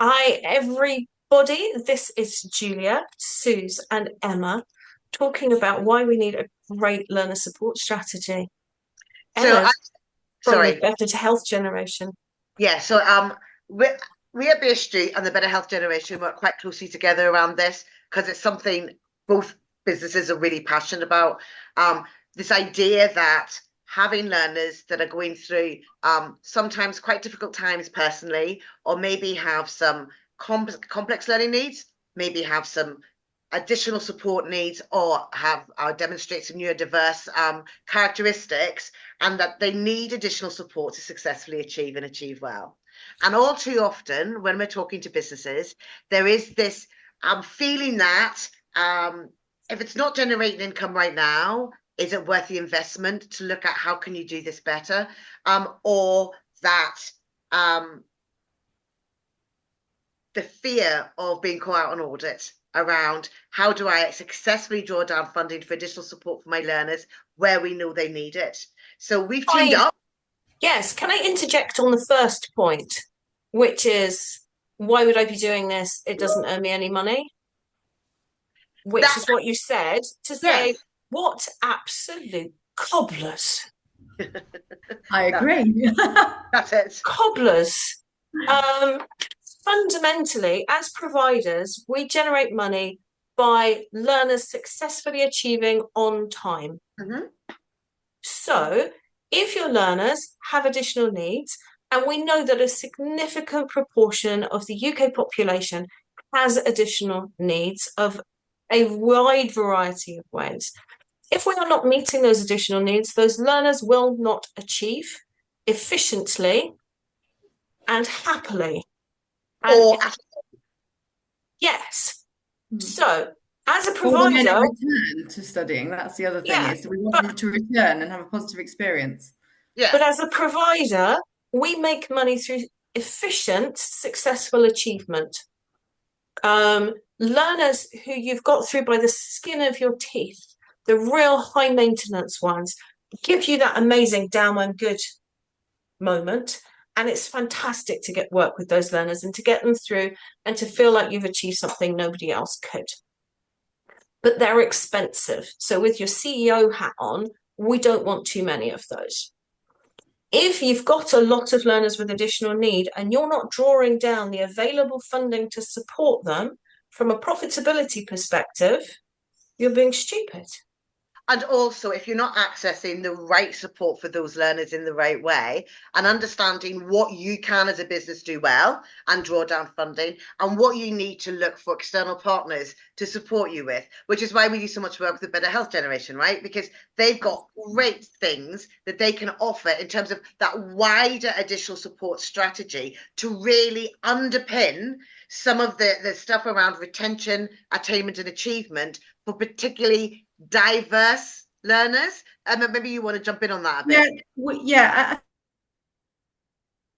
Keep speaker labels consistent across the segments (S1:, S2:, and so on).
S1: Hi, everybody. This is Julia, Suze, and Emma talking about why we need a great learner support strategy.
S2: So,
S1: Emma's from the
S2: sorry.
S1: Better to Health generation.
S2: Yeah. We we at Bay Street and the Better Health Generation work quite closely together around this because it's something both businesses are really passionate about. Um, this idea that having learners that are going through sometimes quite difficult times personally, or maybe have some complex learning needs, maybe have some additional support needs, or have demonstrate some neurodiverse characteristics, and that they need additional support to successfully achieve well. And all too often, when we're talking to businesses, there is this feeling that if it's not generating income right now, is it worth the investment to look at how can you do this better? Or that um, the fear of being caught out on audit around how do I successfully draw down funding for additional support for my learners where we know they need it. So we've teamed
S1: I,
S2: up.
S1: yes, can I interject on the first point, which is why would I be doing this? It doesn't earn me any money, which
S2: That
S1: is what you said to say,
S2: yes,
S1: what absolute cobblers.
S3: I
S2: that,
S3: agree.
S2: that's it.
S1: Cobblers. Um, Fundamentally, as providers, we generate money by learners successfully achieving on time.
S2: Mm-hmm.
S1: So, if your learners have additional needs, and we know that a significant proportion of the UK population has additional needs of a wide variety of ways. If we are not meeting those additional needs, those learners will not achieve efficiently and happily. And
S2: Or
S1: if yes, so as a
S3: Or they may not
S1: provider,
S3: return to studying. That's the other thing
S1: yeah,
S3: is we want
S1: but
S3: them to return and have a positive experience.
S2: yeah.
S1: but as a provider, we make money through efficient, successful achievement. Learners who you've got through by the skin of your teeth, the real high maintenance ones, give you that amazing damn I'm good moment. And it's fantastic to get work with those learners and to get them through and to feel like you've achieved something nobody else could. But they're expensive. So with your CEO hat on, we don't want too many of those. If you've got a lot of learners with additional need and you're not drawing down the available funding to support them from a profitability perspective, you're being stupid.
S2: And also, if you're not accessing the right support for those learners in the right way and understanding what you can as a business do well and draw down funding and what you need to look for external partners to support you with, which is why we do so much work with the Better Health Generation, right? Because they've got great things that they can offer in terms of that wider additional support strategy to really underpin some of the stuff around retention, attainment, and achievement for particularly diverse learners. Maybe you want to jump in on that a
S3: Yeah,
S2: bit.
S3: yeah.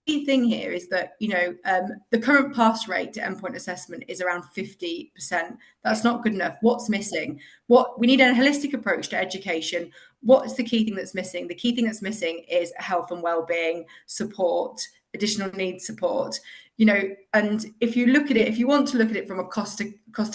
S3: Key thing here is that the current pass rate to endpoint assessment is around 50%. That's not good enough. What's missing? What we need a holistic approach to education. What's the key thing that's missing? The key thing that's missing is health and well-being support, additional needs support. And if you look at it, if you want to look at it from a cost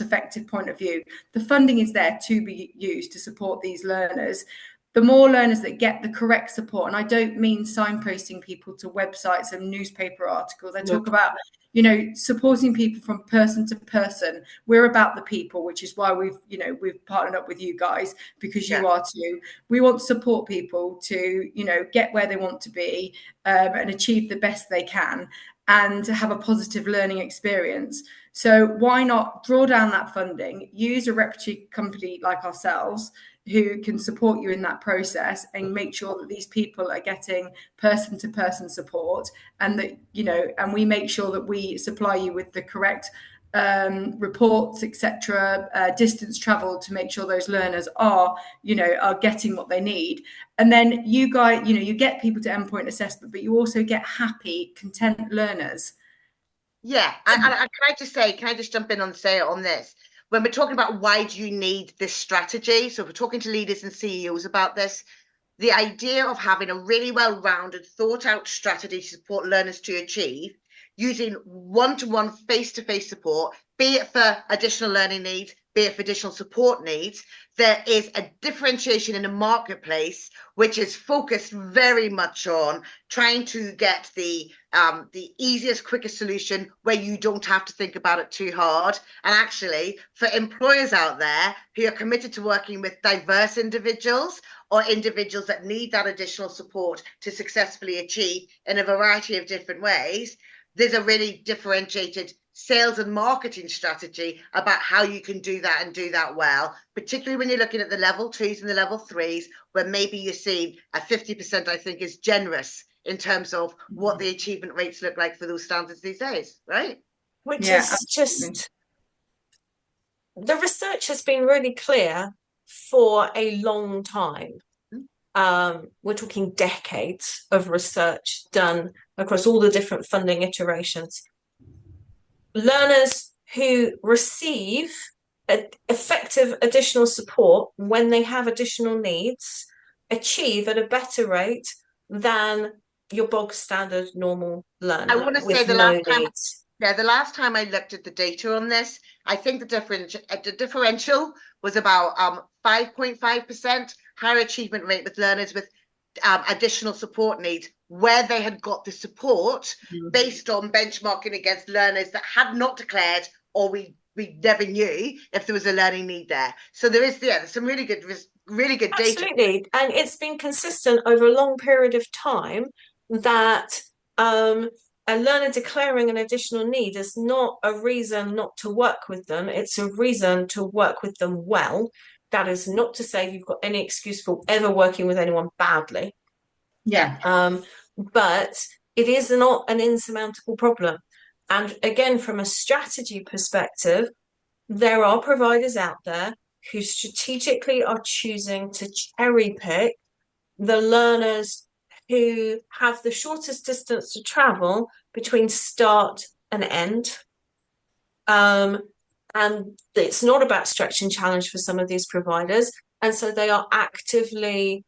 S3: effective point of view, the funding is there to be used to support these learners. The more learners that get the correct support, and I don't mean signposting people to websites and newspaper articles. I talk
S1: Nope.
S3: about, supporting people from person to person. We're about the people, which is why we've partnered up with you guys because
S2: Yeah.
S3: you are too. We want to support people to, get where they want to be and achieve the best they can and to have a positive learning experience. So why not draw down that funding, use a reputable company like ourselves who can support you in that process and make sure that these people are getting person to person support and that and we make sure that we supply you with the correct reports, etc., distance travel to make sure those learners are getting what they need. And then you guys, you get people to endpoint assessment, but you also get happy, content learners.
S2: Yeah. And can I just jump in and say on this? When we're talking about why do you need this strategy? So if we're talking to leaders and CEOs about this, the idea of having a really well-rounded, thought-out strategy to support learners to achieve using one-to-one face-to-face support, be it for additional learning needs, be it for additional support needs. There is a differentiation in the marketplace which is focused very much on trying to get the easiest, quickest solution where you don't have to think about it too hard. And actually, for employers out there who are committed to working with diverse individuals or individuals that need that additional support to successfully achieve in a variety of different ways, there's a really differentiated sales and marketing strategy about how you can do that and do that well, particularly when you're looking at the level 2s and the level 3s, where maybe you're seeing a 50%, I think, is generous in terms of what the achievement rates look like for those standards these days, right?
S1: Which
S3: Yeah,
S1: is
S3: absolutely.
S1: just, the research has been really clear for a long time. We're talking decades of research done across all the different funding iterations. Learners who receive effective additional support when they have additional needs achieve at a better rate than your bog standard normal learner
S2: I want to say
S1: with
S2: the
S1: no
S2: last time,
S1: needs.
S2: the last time I looked at the data on this, I think the differential was about 5.5% higher achievement rate with learners with additional support needs, where they had got the support based on benchmarking against learners that had not declared, or we never knew if there was a learning need there. So there is there's some really good data.
S1: Absolutely, and it's been consistent over a long period of time that a learner declaring an additional need is not a reason not to work with them. It's a reason to work with them well. That is not to say you've got any excuse for ever working with anyone badly.
S3: Yeah.
S1: But it is not an insurmountable problem. And again, from a strategy perspective, there are providers out there who strategically are choosing to cherry pick the learners who have the shortest distance to travel between start and end. And it's not about stretch and challenge for some of these providers. And so they are actively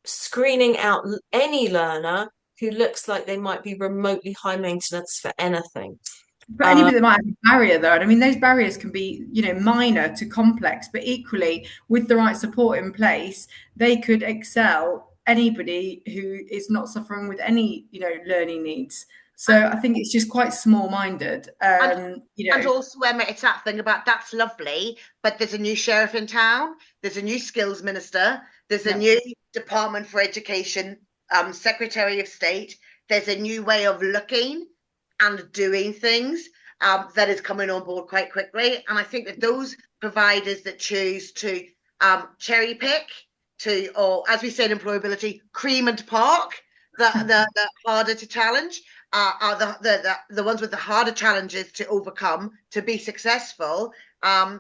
S1: screening out any learner who looks like they might be remotely high maintenance for anything.
S3: But anybody that might have a barrier, though, and I mean, those barriers can be, minor to complex, but equally, with the right support in place, they could excel anybody who is not suffering with any, learning needs. So I think it's just quite small-minded.
S2: And also, Emma, it's that thing about that's lovely, but there's a new sheriff in town, there's a new skills minister, there's a new Department for Education, Secretary of State, there's a new way of looking and doing things that is coming on board quite quickly. And I think that those providers that choose to cherry pick or as we said, employability, cream and park, the harder to challenge, are the ones with the harder challenges to overcome to be successful. The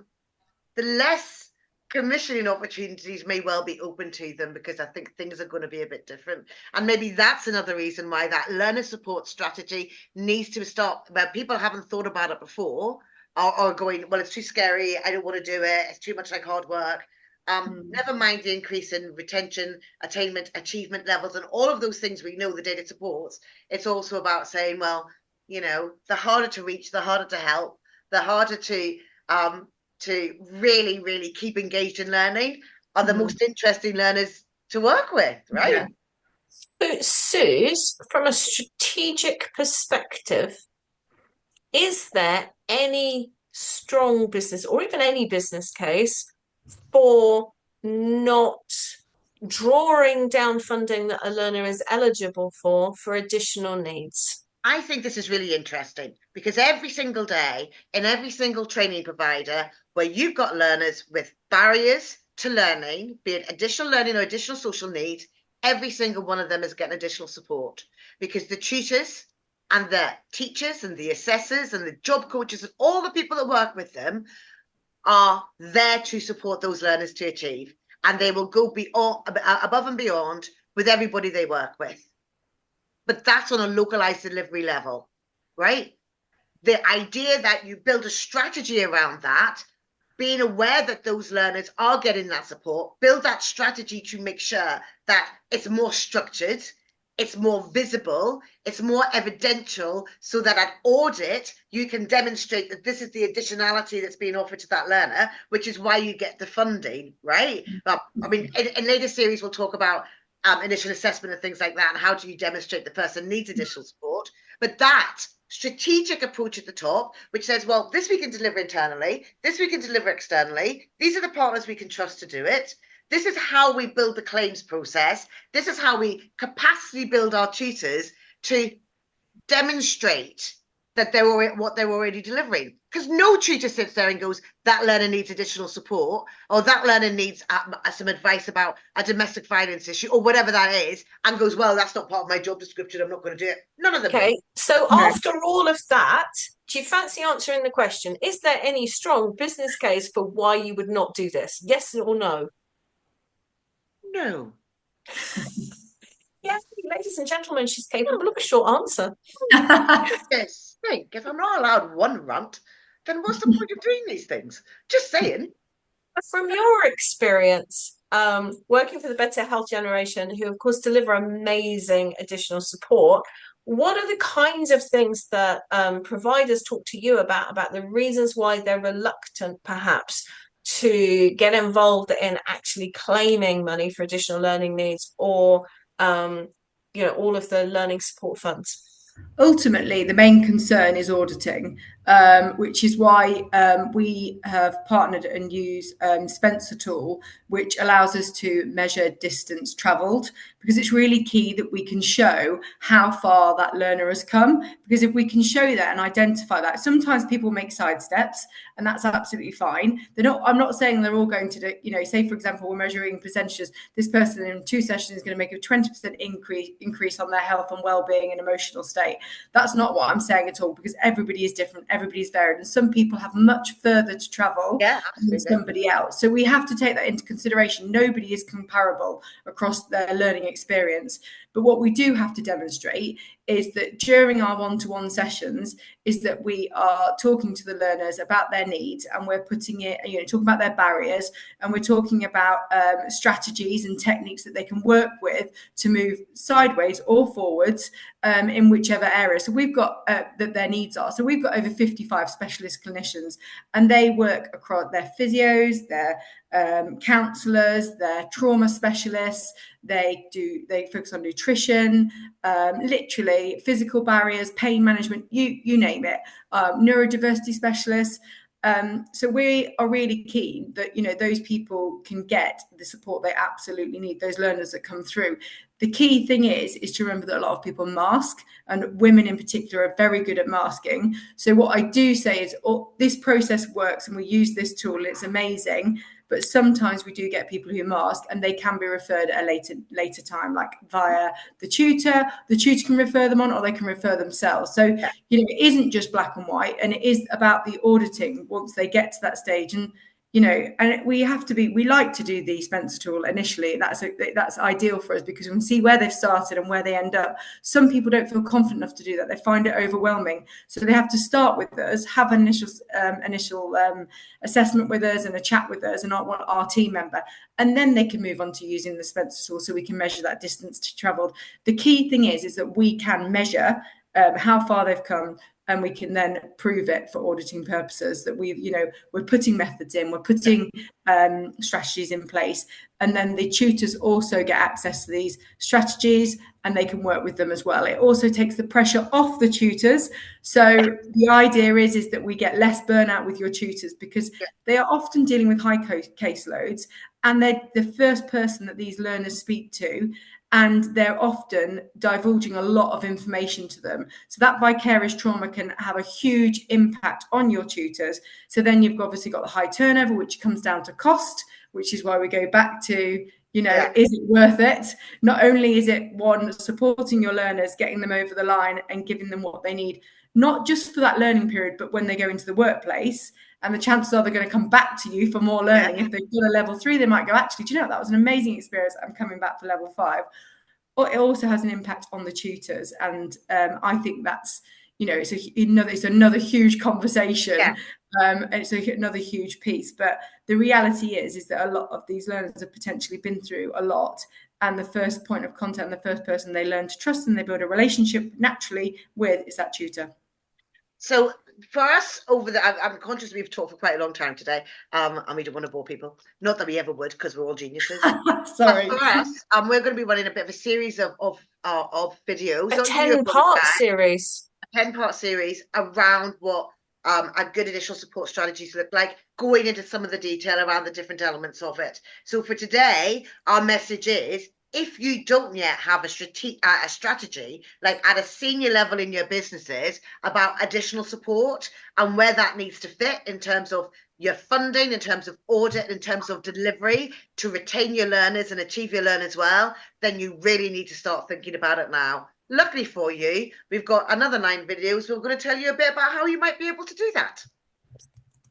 S2: less commissioning opportunities may well be open to them, because I think things are going to be a bit different. And maybe that's another reason why that learner support strategy needs to start, where people haven't thought about it before, or going, well, it's too scary, I don't want to do it, it's too much like hard work. Never mind the increase in retention, attainment, achievement levels, and all of those things we know the data supports. It's also about saying, well, the harder to reach, the harder to help, the harder to really, really keep engaged in learning are the most interesting learners to work with, right?
S3: Yeah.
S1: So, Suze, from a strategic perspective, is there any strong business or even any business case for not drawing down funding that a learner is eligible for additional needs?
S2: I think this is really interesting, because every single day in every single training provider where you've got learners with barriers to learning, be it additional learning or additional social needs, every single one of them is getting additional support, because the tutors and the teachers and the assessors and the job coaches and all the people that work with them are there to support those learners to achieve, and they will go above and beyond with everybody they work with. But that's on a localized delivery level, right? The idea that you build a strategy around that, being aware that those learners are getting that support, build that strategy to make sure that it's more structured, it's more visible, it's more evidential, so that at audit, you can demonstrate that this is the additionality that's being offered to that learner, which is why you get the funding, right? But I mean, in later series, we'll talk about initial assessment and things like that, and how do you demonstrate the person needs additional support. But that strategic approach at the top, which says, well, this we can deliver internally, this we can deliver externally, these are the partners we can trust to do it. This is how we build the claims process. This is how we capacity build our tutors to demonstrate that they're already delivering. Because no tutor sits there and goes, that learner needs additional support, or that learner needs some advice about a domestic violence issue, or whatever that is, and goes, well, that's not part of my job description, I'm not going to do it. None of them.
S1: Okay, so after all of that, do you fancy answering the question, is there any strong business case for why you would not do this? Yes or no?
S2: No.
S1: Yes, ladies and gentlemen, she's capable of a short answer.
S2: Yes, think, if I'm not allowed one rant, then what's the point of doing these things? Just saying.
S1: From your experience, working for the Better Health Generation, who of course deliver amazing additional support, what are the kinds of things that providers talk to you about the reasons why they're reluctant perhaps to get involved in actually claiming money for additional learning needs, or all of the learning support funds?
S3: Ultimately, the main concern is auditing, which is why we have partnered and use Spencer Tool, which allows us to measure distance travelled, because it's really key that we can show how far that learner has come. Because if we can show that and identify that, sometimes people make side steps, and that's absolutely fine. I'm not saying they're all going to do, say, for example, we're measuring percentages. This person in 2 sessions is going to make a 20% increase on their health and well-being and emotional state. That's not what I'm saying at all, because everybody is different, everybody's varied, and some people have much further to travel than somebody else. So we have to take that into consideration. Nobody is comparable across their learning experience. But what we do have to demonstrate is that during our one-to-one sessions is that we are talking to the learners about their needs, and we're putting it, talking about their barriers, and we're talking about strategies and techniques that they can work with to move sideways or forwards in whichever area. So we've got that their needs are. So we've got over 55 specialist clinicians, and they work across their physios, their counsellors, their trauma specialists. They focus on nutrition, literally physical barriers, pain management, you name it, neurodiversity specialists. So we are really keen that, those people can get the support they absolutely need, those learners that come through. The key thing is to remember that a lot of people mask, and women in particular are very good at masking. So what I do say is, this process works and we use this tool and it's amazing. But sometimes we do get people who mask, and they can be referred at a later time, like via the tutor. The tutor can refer them on, or they can refer themselves. So, it isn't just black and white, and it is about the auditing once they get to that stage. And, and we like to do the Spencer Tool initially. That's ideal for us, because we can see where they've started and where they end up. Some people don't feel confident enough to do that. They find it overwhelming. So they have to start with us, have an initial assessment with us and a chat with us and our team member. And then they can move on to using the Spencer Tool, so we can measure that distance travelled. The key thing is that we can measure how far they've come, and we can then prove it for auditing purposes that we're putting methods in, we're putting strategies in place, and then the tutors also get access to these strategies and they can work with them as well. It also takes the pressure off the tutors. So the idea is that we get less burnout with your tutors, because they are often dealing with high caseloads, and they're the first person that these learners speak to, and they're often divulging a lot of information to them. So that vicarious trauma can have a huge impact on your tutors. So then you've obviously got the high turnover, which comes down to cost, which is why we go back to, is it worth it? Not only is it one, supporting your learners, getting them over the line and giving them what they need, not just for that learning period, but when they go into the workplace. And the chances are they're going to come back to you for more learning. If they've got a level 3, they might go, actually, do you know, that was an amazing experience. I'm coming back for level 5. Or it also has an impact on the tutors. And I think that's, it's another huge conversation. And it's another huge piece. But the reality is that a lot of these learners have potentially been through a lot. And the first point of contact, and the first person they learn to trust and they build a relationship naturally with is that tutor.
S2: So for us I'm conscious we've talked for quite a long time today, and we don't want to bore people. Not that we ever would, because we're all geniuses.
S3: Sorry.
S2: But for us, we're going to be running a bit of a series of videos.
S1: A 10-part series.
S2: A 10-part series around what a good initial support strategies look like, going into some of the detail around the different elements of it. So for today, our message is, if you don't yet have a strategy, like at a senior level in your businesses, about additional support and where that needs to fit in terms of your funding, in terms of audit, in terms of delivery, to retain your learners and achieve your learners well, then you really need to start thinking about it now. Luckily for you, we've got another 9 videos. We're going to tell you a bit about how you might be able to do that.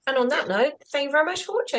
S1: And on that note, thank you very much for watching.